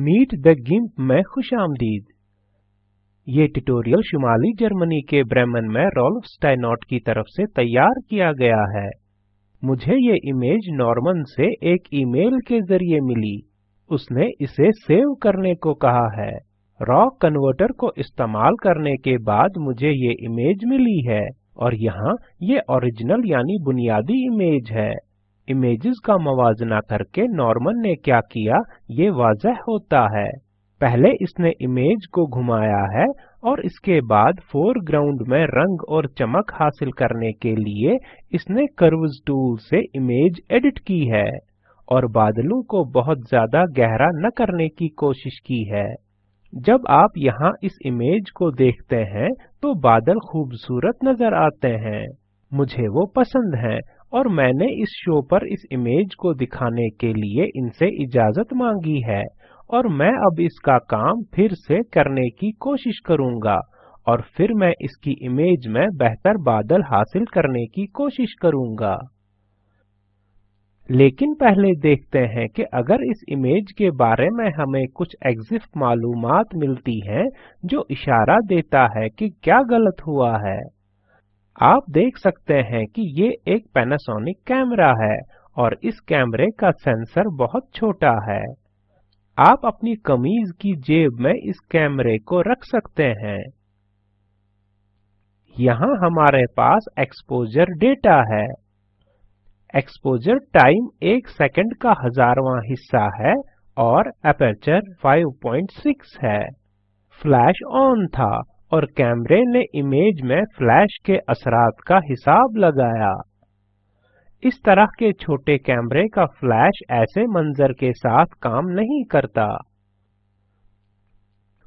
Meet the गिम्प में खुशामदीद। ये tutorial शुमाली Germany के ब्रेमेन में रोल्फ स्टाइनॉट की तरफ से तैयार किया गया है। मुझे ये इमेज नॉर्मन से एक ईमेल के जरिए मिली। उसने इसे सेव करने को कहा है। रॉ कन्वर्टर को इस्तेमाल करने के बाद मुझे ये इमेज मिली है और यहाँ ये ओरिजिनल यानी बुनियादी इमेज है। इमेजेस का मवाजना करके नॉर्मन ने क्या किया ये वाज़ह होता है। पहले इसने इमेज को घुमाया है और इसके बाद फोरग्राउंड में रंग और चमक हासिल करने के लिए इसने कर्व्स टूल से इमेज एडिट की है और बादलों को बहुत ज्यादा गहरा न करने की कोशिश की है। जब आप यहाँ इस इमेज को देखते हैं तो बादल खूबसूरत नजर आते हैं। मुझे वो पसंद हैं और मैंने इस शो पर इस इमेज को दिखाने के लिए इनसे इजाजत मांगी है और मैं अब इसका काम फिर से करने की कोशिश करूंगा और फिर मैं इसकी इमेज में बेहतर बादल हासिल करने की कोशिश करूंगा। लेकिन पहले देखते हैं कि अगर इस इमेज के बारे में हमें कुछ एग्जिफ मालूमात मिलती हैं जो इशारा देता है कि क्या गलत हुआ है। आप देख सकते हैं कि ये एक पैनासोनिक कैमरा है और इस कैमरे का सेंसर बहुत छोटा है। आप अपनी कमीज की जेब में इस कैमरे को रख सकते हैं। यहाँ हमारे पास एक्सपोजर डेटा है। एक्सपोजर टाइम 1 सेकंड का 1000वां हिस्सा है और एपर्चर 5.6 है। फ्लैश ऑन था और कैमरे ने इमेज में फ्लैश के असरात का हिसाब लगाया। इस तरह के छोटे कैमरे का फ्लैश ऐसे मंजर के साथ काम नहीं करता।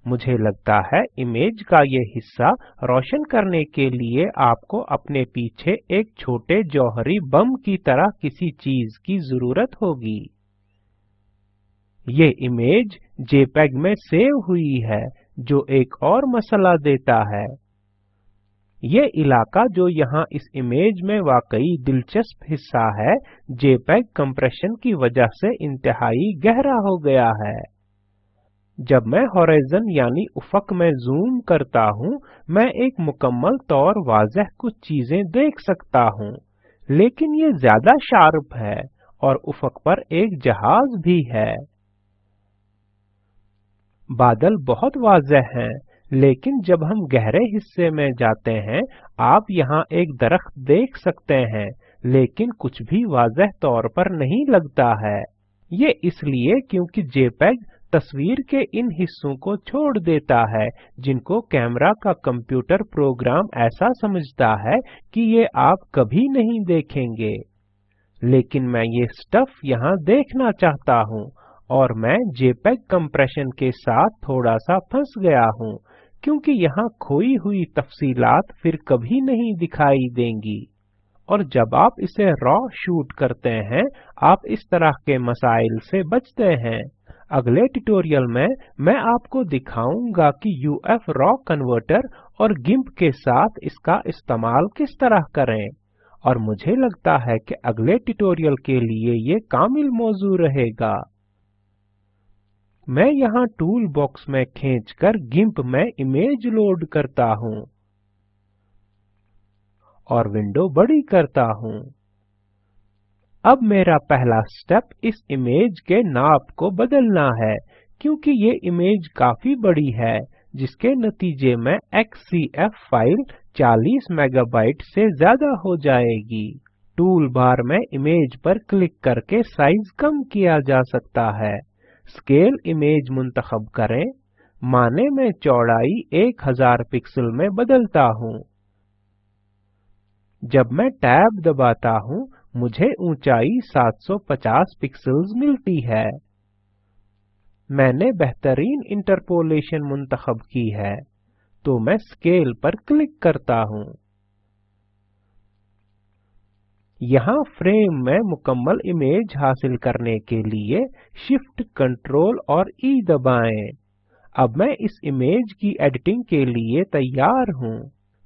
मुझे लगता है इमेज का ये हिस्सा रोशन करने के लिए आपको अपने पीछे एक छोटे जौहरी बम की तरह किसी चीज की जरूरत होगी। ये इमेज जेपीईजी में सेव हुई है जो एक और मसला देता है। ये इलाका जो यहाँ इस इमेज में वाकई दिलचस्प हिस्सा है जेपीईजी कंप्रेशन की वजह से इंतहाई गहरा हो गया है। जब मैं होराइजन यानी उफक में जूम करता हूँ मैं एक मुकम्मल तौर वाज़ह कुछ चीजें देख सकता हूँ, लेकिन ये ज्यादा शार्प है और उफक पर एक जहाज भी है। बादल बहुत वाज़ह हैं, लेकिन जब हम गहरे हिस्से में जाते हैं आप यहाँ एक दरख्त देख सकते हैं, लेकिन कुछ भी वाज़ह तौर पर नहीं लगता है। ये इसलिए क्योंकि जेपीईजी तस्वीर के इन हिस्सों को छोड़ देता है जिनको कैमरा का कंप्यूटर प्रोग्राम ऐसा समझता है कि ये आप कभी नहीं देखेंगे। लेकिन मैं ये स्टफ यहाँ देखना चाहता हूँ और मैं जेपीईजी कंप्रेशन के साथ थोड़ा सा फंस गया हूँ क्योंकि यहाँ खोई हुई तफसीलात फिर कभी नहीं दिखाई देंगी। और जब आप इसे रॉ शूट करते हैं आप इस तरह के मसाइल से बचते हैं। अगले ट्यूटोरियल में मैं आपको दिखाऊंगा कि यूएफ रॉ कन्वर्टर और गिम्प के साथ इसका इस्तेमाल किस तरह करें और मुझे लगता है कि अगले ट्यूटोरियल के लिए ये कामिल मौजू रहेगा। मैं यहाँ टूल बॉक्स में खींचकर गिम्प में इमेज लोड करता हूँ और विंडो बड़ी करता हूँ। अब मेरा पहला स्टेप इस इमेज के नाप को बदलना है क्योंकि ये इमेज काफी बड़ी है जिसके नतीजे में XCF फाइल 40 मेगाबाइट से ज्यादा हो जाएगी। टूल बार में इमेज पर क्लिक करके साइज कम किया जा सकता है। स्केल इमेज मुंतखब करें। माने में चौड़ाई 1000 पिक्सल में बदलता हूँ। जब मैं टैब दबाता हूँ मुझे ऊंचाई 750 पिक्सेल्स मिलती है। मैंने बेहतरीन इंटरपोलेशन मुंतखब की है तो मैं स्केल पर क्लिक करता हूँ। यहाँ फ्रेम में मुकम्मल इमेज हासिल करने के लिए शिफ्ट कंट्रोल और ई दबाएं। अब मैं इस इमेज की एडिटिंग के लिए तैयार हूँ।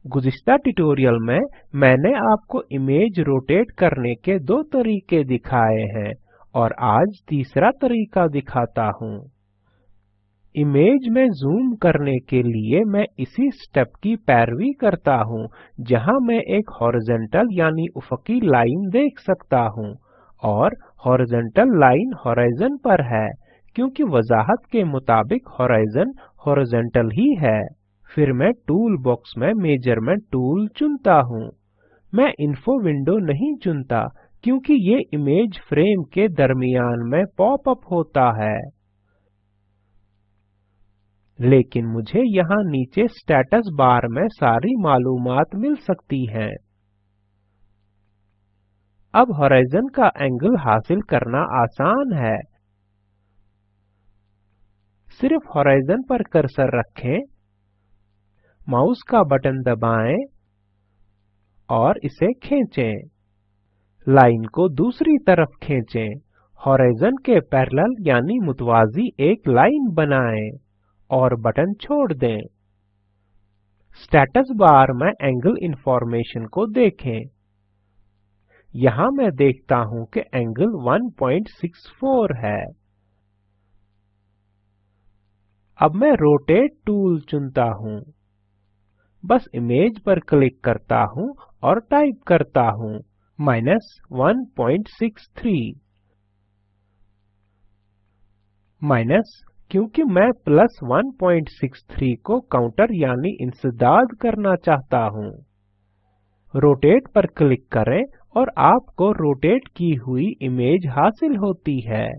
गुज़िश्ता ट्यूटोरियल में मैंने आपको इमेज रोटेट करने के 2 तरीके दिखाए हैं और आज तीसरा तरीका दिखाता हूँ। इमेज में जूम करने के लिए मैं इसी स्टेप की पैरवी करता हूँ, जहाँ मैं एक हॉरिजॉन्टल यानी उफकी लाइन देख सकता हूँ और हॉरिजॉन्टल लाइन होराइजन पर है, क्योंकि वजाहत के मुताबिक होराइजन हॉरिजॉन्टल ही है। फिर मैं टूल बॉक्स में मेजरमेंट टूल चुनता हूँ। मैं इन्फो विंडो नहीं चुनता, क्योंकि ये इमेज फ्रेम के दरमियान में पॉप अप होता है। लेकिन मुझे यहाँ नीचे स्टेटस बार में सारी मालूमात मिल सकती हैं। अब होराइजन का एंगल हासिल करना आसान है। सिर्फ होराइजन पर कर्सर रखें, माउस का बटन दबाएं और इसे खींचें। लाइन को दूसरी तरफ खींचें। होराइजन के पैरेलल यानी मुतवाजी एक लाइन बनाएं और बटन छोड़ दें। स्टेटस बार में एंगल इंफॉर्मेशन को देखें। यहाँ मैं देखता हूँ कि एंगल 1.64 है। अब मैं रोटेट टूल चुनता हूँ। बस इमेज पर क्लिक करता हूँ और टाइप करता हूँ -1.63। माइनस क्योंकि मैं +1.63 को काउंटर यानी इंसदाद करना चाहता हूँ। रोटेट पर क्लिक करें और आपको रोटेट की हुई इमेज हासिल होती है।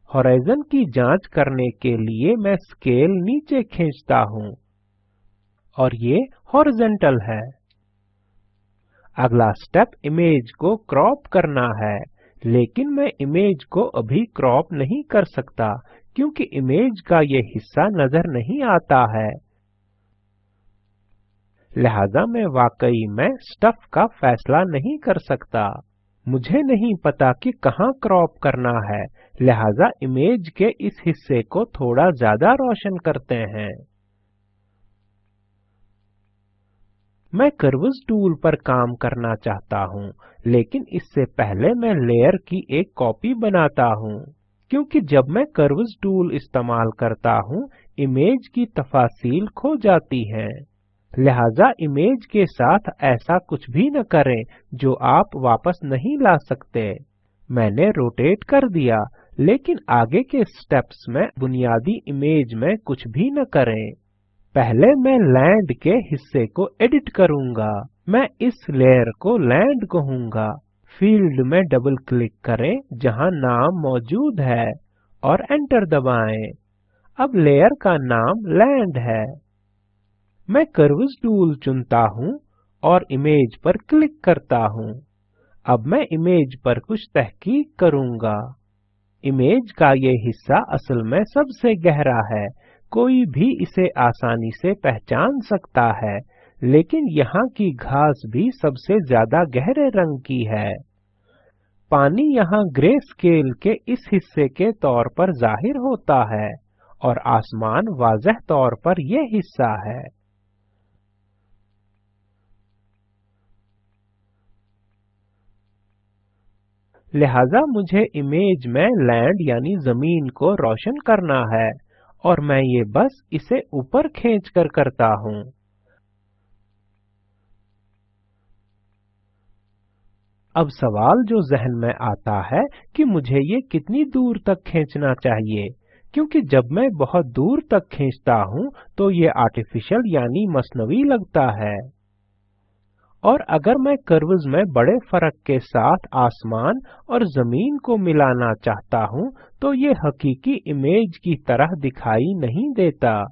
होराइजन की जांच करने के लिए मैं स्केल नीचे खींचता हूँ और ये हॉरिजॉन्टल है। अगला स्टेप इमेज को क्रॉप करना है, लेकिन मैं इमेज को अभी क्रॉप नहीं कर सकता, क्योंकि इमेज का ये हिस्सा नजर नहीं आता है। लिहाजा मैं वाकई में स्टफ का फैसला नहीं कर सकता। मुझे नहीं पता कि कहाँ क्रॉप करना है, लिहाजा इमेज के इस हिस्से को थोड़ा ज्यादा रोशन करते हैं। मैं कर्व्स टूल पर काम करना चाहता हूँ, लेकिन इससे पहले मैं लेयर की एक कॉपी बनाता हूँ, क्योंकि जब मैं कर्व्स टूल इस्तेमाल करता हूँ, इमेज की तफासील खो जाती हैं। लिहाजा इमेज के साथ ऐसा कुछ भी न करें जो आप वापस नहीं ला सकते। मैंने रोटेट कर दिया, लेकिन आगे के स्टेप्स में बुनियादी इमेज में कुछ भी न करें। पहले मैं लैंड के हिस्से को एडिट करूंगा। मैं इस लेयर को लैंड कहूंगा। फील्ड में डबल क्लिक करें जहां नाम मौजूद है और एंटर दबाएं। अब लेयर का नाम लैंड है। मैं कर्व्स टूल चुनता हूं और इमेज पर क्लिक करता हूं। अब मैं इमेज पर कुछ तहकीक करूंगा। इमेज का ये हिस्सा असल में सबसे गहरा है। कोई भी इसे आसानी से पहचान सकता है, लेकिन यहाँ की घास भी सबसे ज्यादा गहरे रंग की है। पानी यहाँ ग्रे स्केल के इस हिस्से के तौर पर जाहिर होता है और आसमान वाज़ह तौर पर यह हिस्सा है। लिहाजा मुझे इमेज में लैंड यानी जमीन को रोशन करना है और मैं ये बस इसे ऊपर खींच कर करता हूँ। अब सवाल जो जहन में आता है कि मुझे ये कितनी दूर तक खींचना चाहिए, क्योंकि जब मैं बहुत दूर तक खींचता हूँ तो ये आर्टिफिशियल यानी मसनवी लगता है। और अगर मैं कर्व्स में बड़े फर्क के साथ आसमान और जमीन को मिलाना चाहता हूँ तो ये हकीकी इमेज की तरह दिखाई नहीं देता।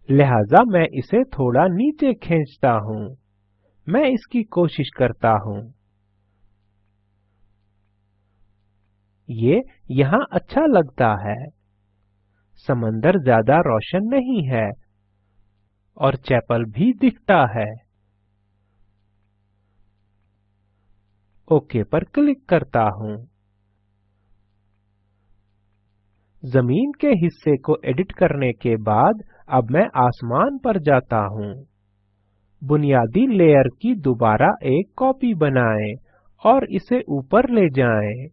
लिहाजा मैं इसे थोड़ा नीचे खींचता हूँ। मैं इसकी कोशिश करता हूँ। ये यहाँ अच्छा लगता है। समंदर ज्यादा रोशन नहीं है और चैपल भी दिखता है। ओके पर क्लिक करता हूँ। जमीन के हिस्से को एडिट करने के बाद अब मैं आसमान पर जाता हूँ। बुनियादी लेयर की दोबारा एक कॉपी बनाएं और इसे ऊपर ले जाएं।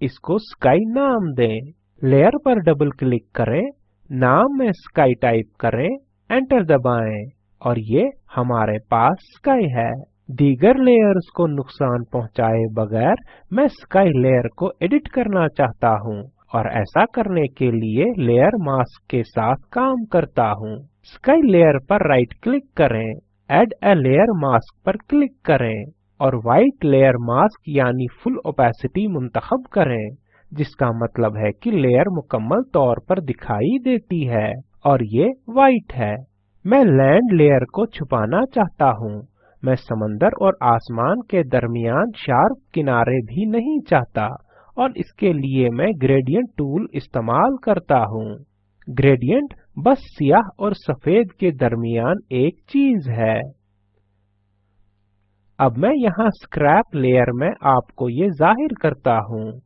इसको स्काई नाम दें। लेयर पर डबल क्लिक करें नाम में स्काई टाइप करें, एंटर दबाएं और ये हमारे पास स्काई है। दीगर लेयर्स को नुकसान पहुंचाए बगैर मैं स्काई लेयर को एडिट करना चाहता हूं और ऐसा करने के लिए लेयर मास्क के साथ काम करता हूं। स्काई लेयर पर राइट क्लिक करें, ऐड अ लेयर मास्क पर क्लिक करें और व्हाइट लेयर मास्क यानी फुल ओपेसिटी मुंतखब करें, जिसका मतलब है कि लेयर मुकम्मल तौर पर दिखाई देती है और ये व्हाइट है। मैं लैंड लेयर को छुपाना चाहता हूँ। मैं समंदर और आसमान के दरमियान शार्प किनारे भी नहीं चाहता और इसके लिए मैं ग्रेडियंट टूल इस्तेमाल करता हूँ। ग्रेडियंट बस सियाह और सफेद के दरमियान एक चीज है। अब मैं यहाँ स्क्रैप लेयर में आपको ये जाहिर करता हूँ।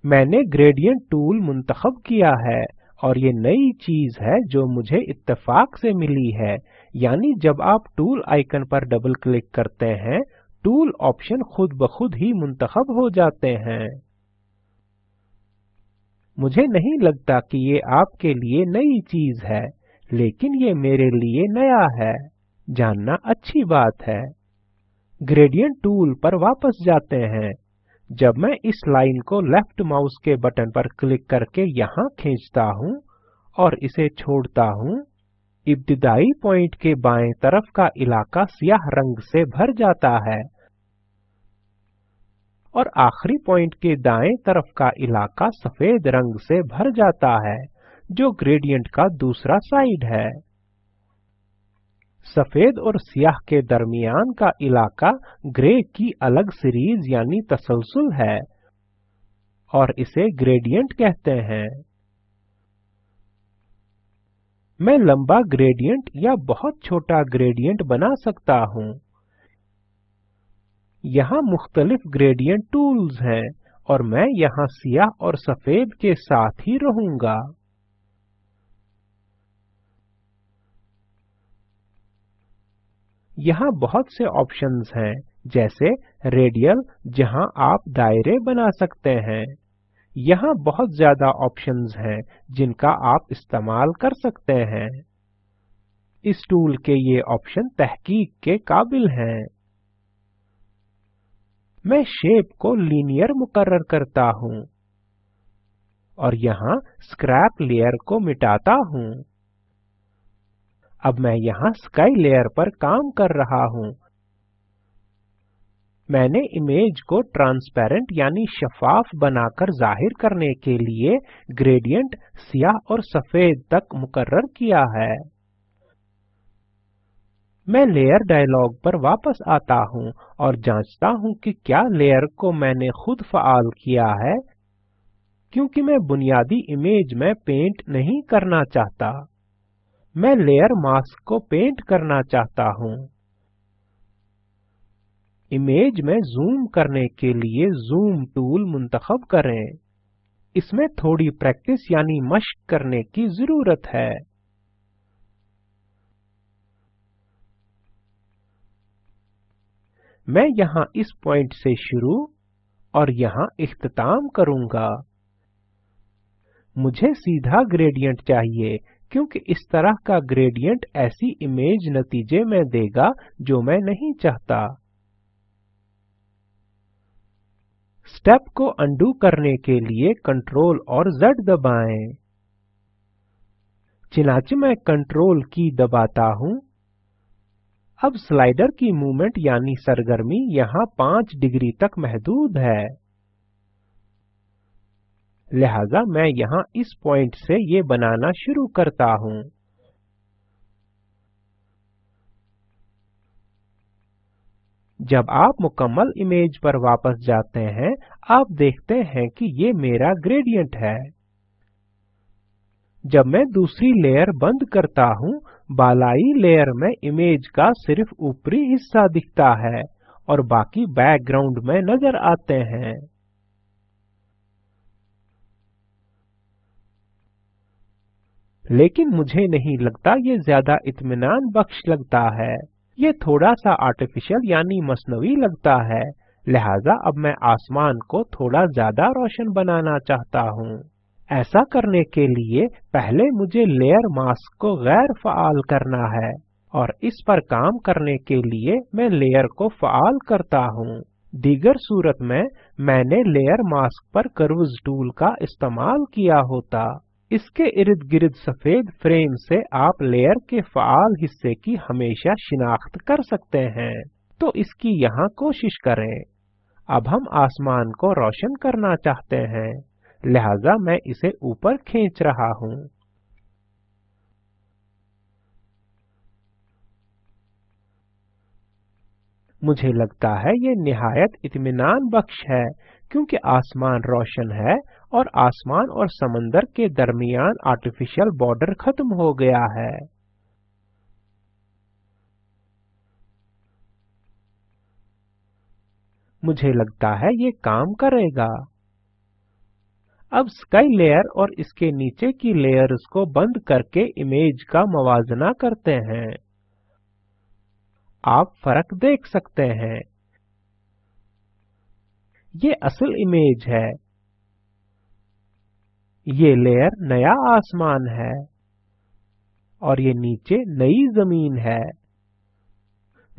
मैंने ग्रेडियंट टूल मुंतखब किया है और ये नई चीज है जो मुझे इत्तेफाक से मिली है, यानी जब आप टूल आइकन पर डबल क्लिक करते हैं, टूल ऑप्शन खुद ब खुद ही मुंतखब हो जाते हैं। मुझे नहीं लगता कि ये आपके लिए नई चीज है, लेकिन ये मेरे लिए नया है। जानना अच्छी बात है। ग्रेडियंट टूल पर वापस जाते हैं। जब मैं इस लाइन को लेफ्ट माउस के बटन पर क्लिक करके यहाँ खींचता हूँ और इसे छोड़ता हूँ, इब्तिदाई पॉइंट के बाएं तरफ का इलाका सियाह रंग से भर जाता है और आखिरी पॉइंट के दाएं तरफ का इलाका सफेद रंग से भर जाता है, जो ग्रेडियंट का दूसरा साइड है। सफेद और सियाह के दरमियान का इलाका ग्रे की अलग सीरीज यानी तसलसल है और इसे ग्रेडियंट कहते हैं। मैं लंबा ग्रेडियंट या बहुत छोटा ग्रेडियंट बना सकता हूँ। यहाँ मुख्तलिफ ग्रेडियंट टूल्स हैं और मैं यहाँ सियाह और सफेद के साथ ही रहूंगा। यहाँ बहुत से ऑप्शंस हैं, जैसे रेडियल, जहाँ आप दायरे बना सकते हैं। यहाँ बहुत ज्यादा ऑप्शंस हैं जिनका आप इस्तेमाल कर सकते हैं। इस टूल के ये ऑप्शन तहकीक के काबिल हैं। मैं शेप को लीनियर मुकर्रर करता हूँ और यहाँ स्क्रैप लेयर को मिटाता हूँ। अब मैं यहाँ स्काई लेयर पर काम कर रहा हूँ। मैंने इमेज को ट्रांसपेरेंट यानी शफाफ बनाकर जाहिर करने के लिए ग्रेडियंट सियाह और सफेद तक मुकर्रर किया है। मैं लेयर डायलॉग पर वापस आता हूँ और जांचता हूँ कि क्या लेयर को मैंने खुद फ़ाल किया है, क्योंकि मैं बुनियादी इमेज में पेंट नहीं करना चाहता। मैं लेयर मास्क को पेंट करना चाहता हूँ। इमेज में जूम करने के लिए जूम टूल मुंतखब करें। इसमें थोड़ी प्रैक्टिस यानी मश्क करने की जरूरत है। मैं यहाँ इस पॉइंट से शुरू और यहाँ इख्तिताम करूंगा। मुझे सीधा ग्रेडियंट चाहिए, क्योंकि इस तरह का ग्रेडियंट ऐसी इमेज नतीजे में देगा जो मैं नहीं चाहता। स्टेप को अंडू करने के लिए कंट्रोल और Z दबाएं। चुनांचे मैं कंट्रोल की दबाता हूँ। अब स्लाइडर की मूवमेंट यानी सरगर्मी यहाँ 5 डिग्री तक महदूद है। लिहाजा मैं यहाँ इस पॉइंट से ये बनाना शुरू करता हूँ। जब आप मुकम्मल इमेज पर वापस जाते हैं, आप देखते हैं कि ये मेरा ग्रेडियंट है। जब मैं दूसरी लेयर बंद करता हूँ, बालाई लेयर में इमेज का सिर्फ ऊपरी हिस्सा दिखता है और बाकी बैकग्राउंड में नजर आते हैं। लेकिन मुझे नहीं लगता ये ज्यादा इत्मीनान बख्श लगता है। ये थोड़ा सा आर्टिफिशियल यानी मसनवी लगता है, लिहाजा अब मैं आसमान को थोड़ा ज्यादा रोशन बनाना चाहता हूँ। ऐसा करने के लिए पहले मुझे लेयर मास्क को गैर फ़ाल करना है, और इस पर काम करने के लिए मैं लेयर को फ़ाल करता हूँ। दीगर सूरत में मैंने लेयर मास्क पर कर्व्स टूल का इस्तेमाल किया होता। इसके इर्द गिर्द सफेद फ्रेम से आप लेयर के फ़ाल हिस्से की हमेशा शिनाख्त कर सकते हैं। तो इसकी यहाँ कोशिश करें। अब हम आसमान को रोशन करना चाहते हैं, लिहाजा मैं इसे ऊपर खींच रहा हूँ। मुझे लगता है ये निहायत इत्मीनान बख्श है, क्योंकि आसमान रोशन है और आसमान और समंदर के दरमियान आर्टिफिशियल बॉर्डर खत्म हो गया है। मुझे लगता है ये काम करेगा। अब स्काई लेयर और इसके नीचे की लेयर्स को बंद करके इमेज का मवाजना करते हैं। आप फर्क देख सकते हैं। ये असल इमेज है। ये लेयर नया आसमान है और ये नीचे नई जमीन है।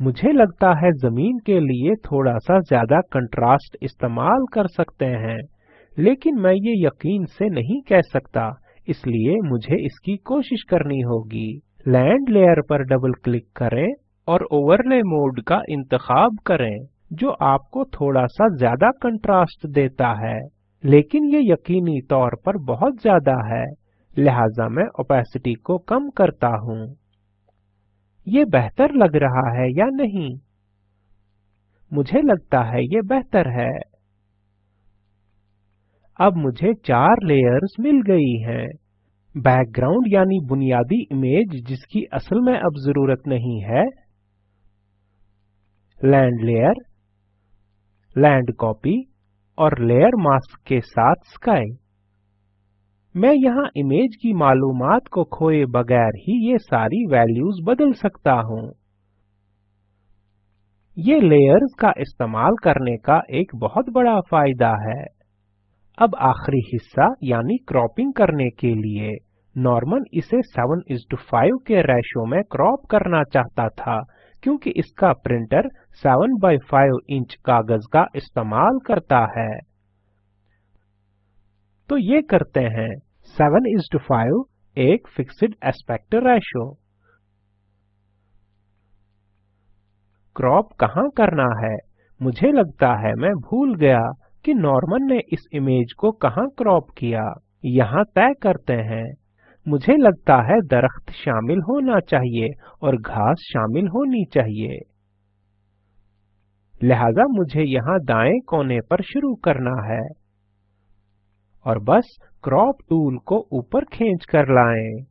मुझे लगता है जमीन के लिए थोड़ा सा ज्यादा कंट्रास्ट इस्तेमाल कर सकते हैं, लेकिन मैं ये यकीन से नहीं कह सकता, इसलिए मुझे इसकी कोशिश करनी होगी। लैंड लेयर पर डबल क्लिक करें और ओवरले मोड का इंतखाब करें, जो आपको थोड़ा सा ज्यादा कंट्रास्ट देता है, लेकिन ये यकीनी तौर पर बहुत ज्यादा है, लिहाजा मैं ओपेसिटी को कम करता हूँ। ये बेहतर लग रहा है या नहीं? मुझे लगता है ये बेहतर है। अब मुझे 4 लेयर्स मिल गई हैं। बैकग्राउंड यानी बुनियादी इमेज जिसकी असल में अब जरूरत नहीं है, लैंड लेयर, लैंड कॉपी और लेयर मास्क के साथ स्काई। मैं यहाँ इमेज की मालूमात को खोए बगैर ही ये सारी वैल्यूज बदल सकता हूँ। ये लेयर्स का इस्तेमाल करने का एक बहुत बड़ा फायदा है। अब आखिरी हिस्सा यानी क्रॉपिंग करने के लिए नॉर्मन इसे 7:5 के रेशो में क्रॉप करना चाहता था, क्योंकि इसका प्रिंटर 7x5 इंच कागज का इस्तेमाल करता है। तो ये करते हैं। 7:5 एक फिक्स्ड एस्पेक्ट रेशो। क्रॉप कहाँ करना है? मुझे लगता है मैं भूल गया कि नॉर्मन ने इस इमेज को कहाँ क्रॉप किया। यहाँ तय करते हैं। मुझे लगता है दरख्त शामिल होना चाहिए और घास शामिल होनी चाहिए, लिहाजा मुझे यहाँ दाएं कोने पर शुरू करना है और बस क्रॉप टूल को ऊपर खींच कर लाएं।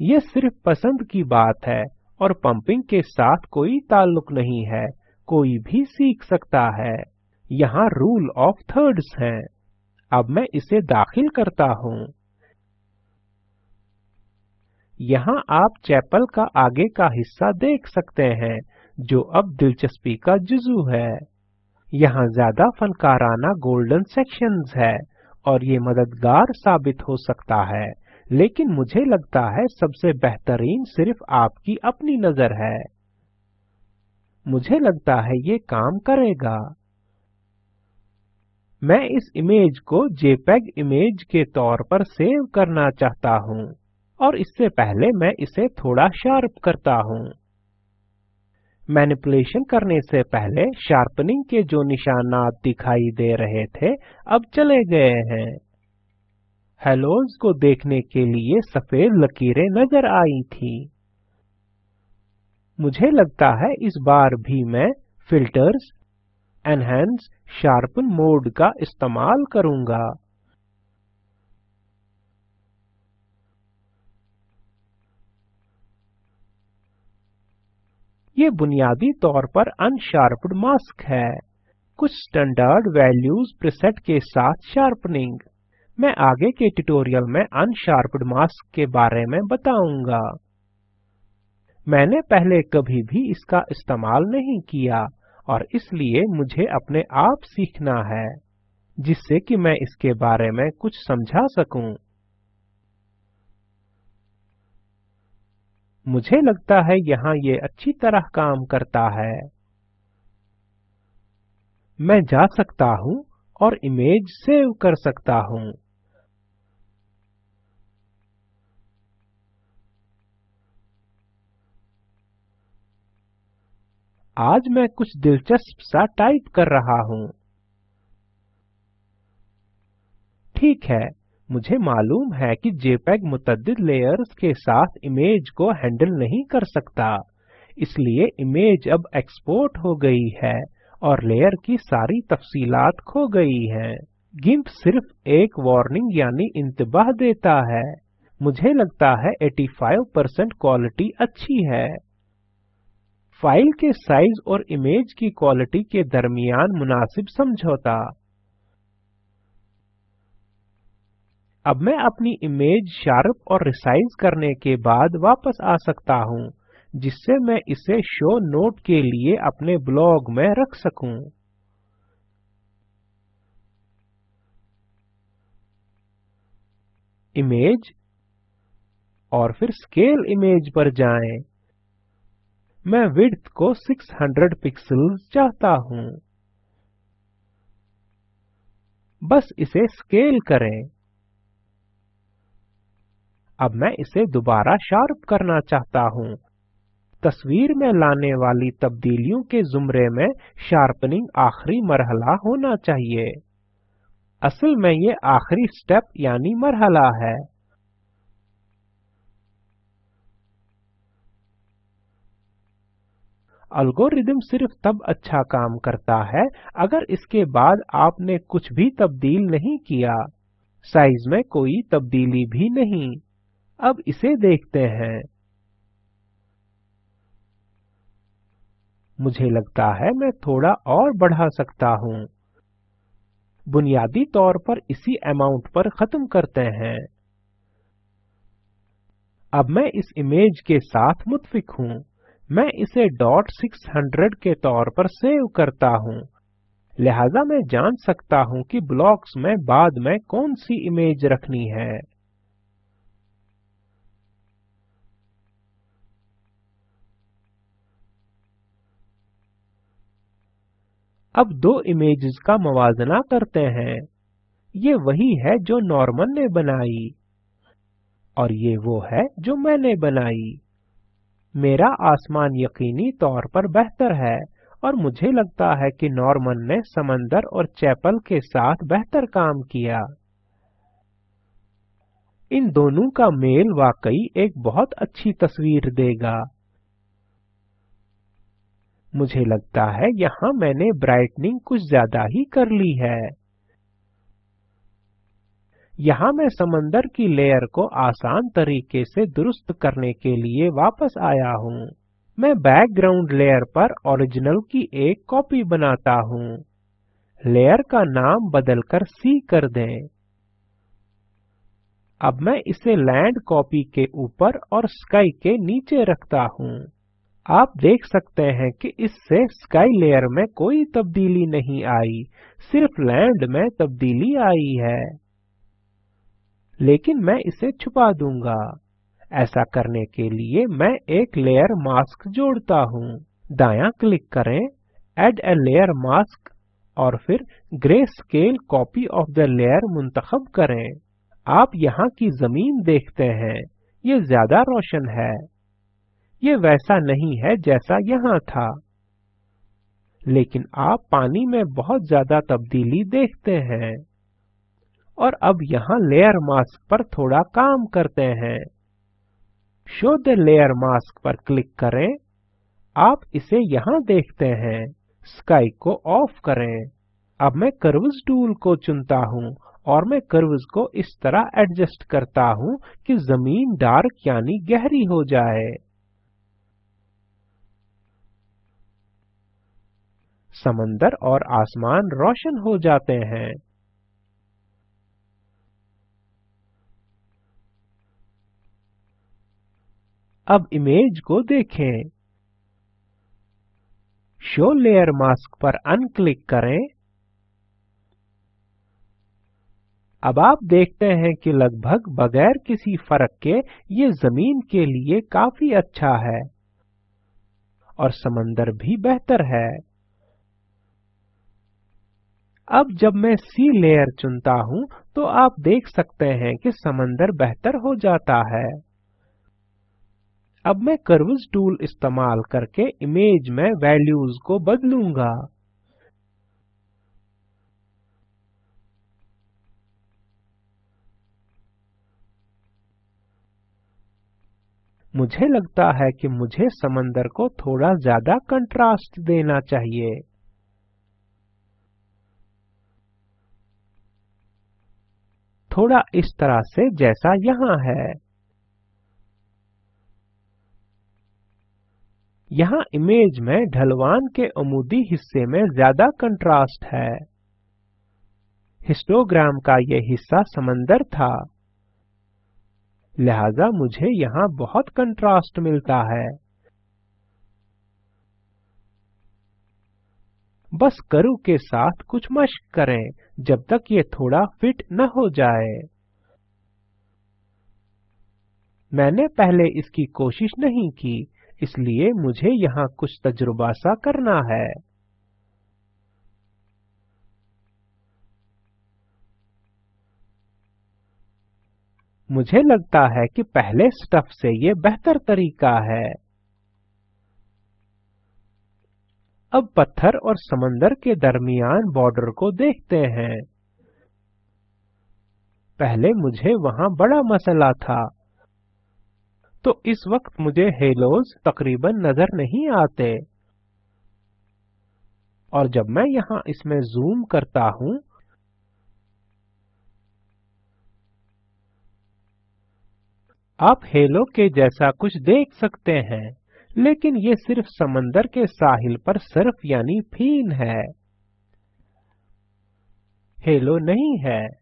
ये सिर्फ पसंद की बात है और पंपिंग के साथ कोई ताल्लुक नहीं है, कोई भी सीख सकता है। यहाँ रूल ऑफ थर्ड्स हैं। अब मैं इसे दाखिल करता हूँ। यहाँ आप चैपल का आगे का हिस्सा देख सकते हैं, जो अब दिलचस्पी का जुजू है। यहाँ ज्यादा फनकाराना गोल्डन सेक्शंस है और ये मददगार साबित हो सकता है, लेकिन मुझे लगता है सबसे बेहतरीन सिर्फ आपकी अपनी नजर है। मुझे लगता है ये काम करेगा। मैं इस इमेज को जेपीईजी इमेज के तौर पर सेव करना चाहता हूँ और इससे पहले मैं इसे थोड़ा शार्प करता हूँ। मैनिपुलेशन करने से पहले शार्पनिंग के जो निशानात दिखाई दे रहे थे अब चले गए हैं। हेलोज को देखने के लिए सफेद लकीरें नजर आई थी। मुझे लगता है इस बार भी मैं फिल्टर्स, एनहांस, शार्पन मोड का इस्तेमाल करूंगा। ये बुनियादी तौर पर अनशार्प्ड मास्क है। कुछ स्टैंडर्ड वैल्यूज प्रीसेट के साथ शार्पनिंग। मैं आगे के ट्यूटोरियल में अनशार्प्ड मास्क के बारे में बताऊंगा। मैंने पहले कभी भी इसका इस्तेमाल नहीं किया और इसलिए मुझे अपने आप सीखना है, जिससे कि मैं इसके बारे में कुछ समझा सकूं। मुझे लगता है यहाँ ये अच्छी तरह काम करता है। मैं जा सकता हूँ और इमेज सेव कर सकता हूँ। आज मैं कुछ दिलचस्प सा टाइप कर रहा हूँ। ठीक है, मुझे मालूम है कि JPEG मुतअद्दिद लेयर्स के साथ इमेज को हैंडल नहीं कर सकता, इसलिए इमेज अब एक्सपोर्ट हो गई है और लेयर की सारी तफसीलात खो गई हैं। गिम्प सिर्फ एक वार्निंग यानी इंतबाह देता है। मुझे लगता है 85% क्वालिटी अच्छी है। फाइल के साइज और इमेज की क्वालिटी के दरमियान मुनासिब समझौता। अब मैं अपनी इमेज शार्प और रिसाइज करने के बाद वापस आ सकता हूँ, जिससे मैं इसे शो नोट के लिए अपने ब्लॉग में रख सकूं। इमेज और फिर स्केल इमेज पर जाएं। मैं विड्थ को 600 पिक्सेल्स चाहता हूँ। बस इसे स्केल करें। अब मैं इसे दोबारा शार्प करना चाहता हूँ। तस्वीर में लाने वाली तब्दीलियों के जुमरे में शार्पनिंग आखिरी मरहला होना चाहिए। असल में ये आखिरी स्टेप यानी मरहला है। एल्गोरिदम सिर्फ तब अच्छा काम करता है अगर इसके बाद आपने कुछ भी तब्दील नहीं किया। साइज में कोई तब्दीली भी नहीं। अब इसे देखते हैं। मुझे लगता है मैं थोड़ा और बढ़ा सकता हूँ। बुनियादी तौर पर इसी अमाउंट पर खत्म करते हैं। अब मैं इस इमेज के साथ मुत्फिक हूँ। मैं इसे .600 के तौर पर सेव करता हूँ। लिहाजा मैं जान सकता हूँ कि ब्लॉक्स में बाद में कौन सी इमेज रखनी है। अब दो इमेजेस का मवाजना करते हैं। ये वही है जो नॉर्मन ने बनाई और ये वो है जो मैंने बनाई। मेरा आसमान यकीनी तौर पर बेहतर है और मुझे लगता है कि नॉर्मन ने समंदर और चैपल के साथ बेहतर काम किया। इन दोनों का मेल वाकई एक बहुत अच्छी तस्वीर देगा। मुझे लगता है यहाँ मैंने ब्राइटनिंग कुछ ज्यादा ही कर ली है। यहाँ मैं समंदर की लेयर को आसान तरीके से दुरुस्त करने के लिए वापस आया हूँ। मैं बैकग्राउंड लेयर पर ओरिजिनल की एक कॉपी बनाता हूँ। लेयर का नाम बदलकर सी कर दें। अब मैं इसे लैंड कॉपी के ऊपर और स्काई के नीचे रखता हूँ। आप देख सकते हैं कि इससे स्काई लेयर में कोई तब्दीली नहीं आई, सिर्फ लैंड में तब्दीली आई है। लेकिन मैं इसे छुपा दूंगा। ऐसा करने के लिए मैं एक लेयर मास्क जोड़ता हूँ। दायां क्लिक करें, ऐड अ लेयर मास्क और फिर grey scale copy of the layer मुंतखब करें। आप यहाँ की जमीन देखते हैं, ये ज्यादा रोशन है। ये वैसा नहीं है जैसा यहाँ था, लेकिन आप पानी में बहुत ज्यादा तब्दीली देखते हैं। और अब यहाँ लेयर मास्क पर थोड़ा काम करते हैं। शो द लेयर मास्क पर क्लिक करें। आप इसे यहाँ देखते हैं। स्काई को ऑफ करें। अब मैं कर्व्स टूल को चुनता हूँ और मैं कर्व्स को इस तरह एडजस्ट करता हूँ कि जमीन डार्क यानी गहरी हो जाए। समंदर और आसमान रोशन हो जाते हैं। अब इमेज को देखें। शो लेयर मास्क पर अनक्लिक करें। अब आप देखते हैं कि लगभग बगैर किसी फर्क के ये जमीन के लिए काफी अच्छा है और समंदर भी बेहतर है। अब जब मैं सी लेयर चुनता हूं तो आप देख सकते हैं कि समंदर बेहतर हो जाता है। अब मैं कर्व्स टूल इस्तेमाल करके इमेज में वैल्यूज को बदलूंगा। मुझे लगता है कि मुझे समंदर को थोड़ा ज्यादा कंट्रास्ट देना चाहिए। थोड़ा इस तरह से जैसा यहाँ है। यहाँ इमेज में ढलवान के अमूदी हिस्से में ज्यादा कंट्रास्ट है। हिस्टोग्राम का ये हिस्सा समंदर था, लिहाजा मुझे यहाँ बहुत कंट्रास्ट मिलता है। बस कर्व के साथ कुछ मश्क करें जब तक ये थोड़ा फिट न हो जाए। मैंने पहले इसकी कोशिश नहीं की, इसलिए मुझे यहाँ कुछ तजुर्बा सा करना है। मुझे लगता है कि पहले स्टफ से ये बेहतर तरीका है। अब पत्थर और समंदर के दरमियान बॉर्डर को देखते हैं। पहले मुझे वहां बड़ा मसला था, तो इस वक्त मुझे हेलोज तकरीबन नजर नहीं आते। और जब मैं यहाँ इसमें जूम करता हूँ, आप हेलो के जैसा कुछ देख सकते हैं, लेकिन ये सिर्फ समंदर के साहिल पर सर्फ यानी फीन है, हेलो नहीं है।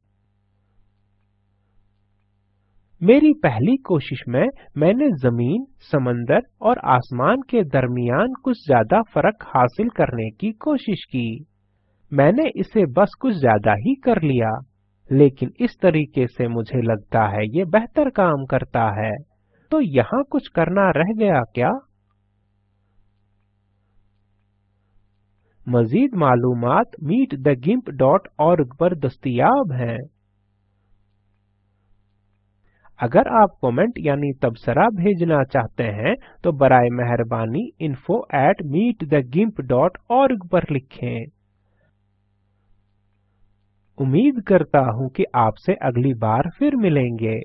मेरी पहली कोशिश में मैंने जमीन, समंदर और आसमान के दरमियान कुछ ज्यादा फर्क हासिल करने की कोशिश की। मैंने इसे बस कुछ ज्यादा ही कर लिया, लेकिन इस तरीके से मुझे लगता है ये बेहतर काम करता है। तो यहाँ कुछ करना रह गया क्या? मजीद मालूमात meetthegimp.org पर दस्तयाब हैं। अगर आप कमेंट यानी तबसरा भेजना चाहते हैं तो बराए मेहरबानी info@meetthegimp.org पर लिखें। उम्मीद करता हूँ कि आपसे अगली बार फिर मिलेंगे।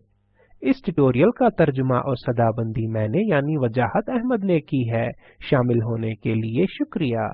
इस ट्यूटोरियल का तर्जुमा और सदाबंदी मैंने यानी वजाहत अहमद ने की है। शामिल होने के लिए शुक्रिया।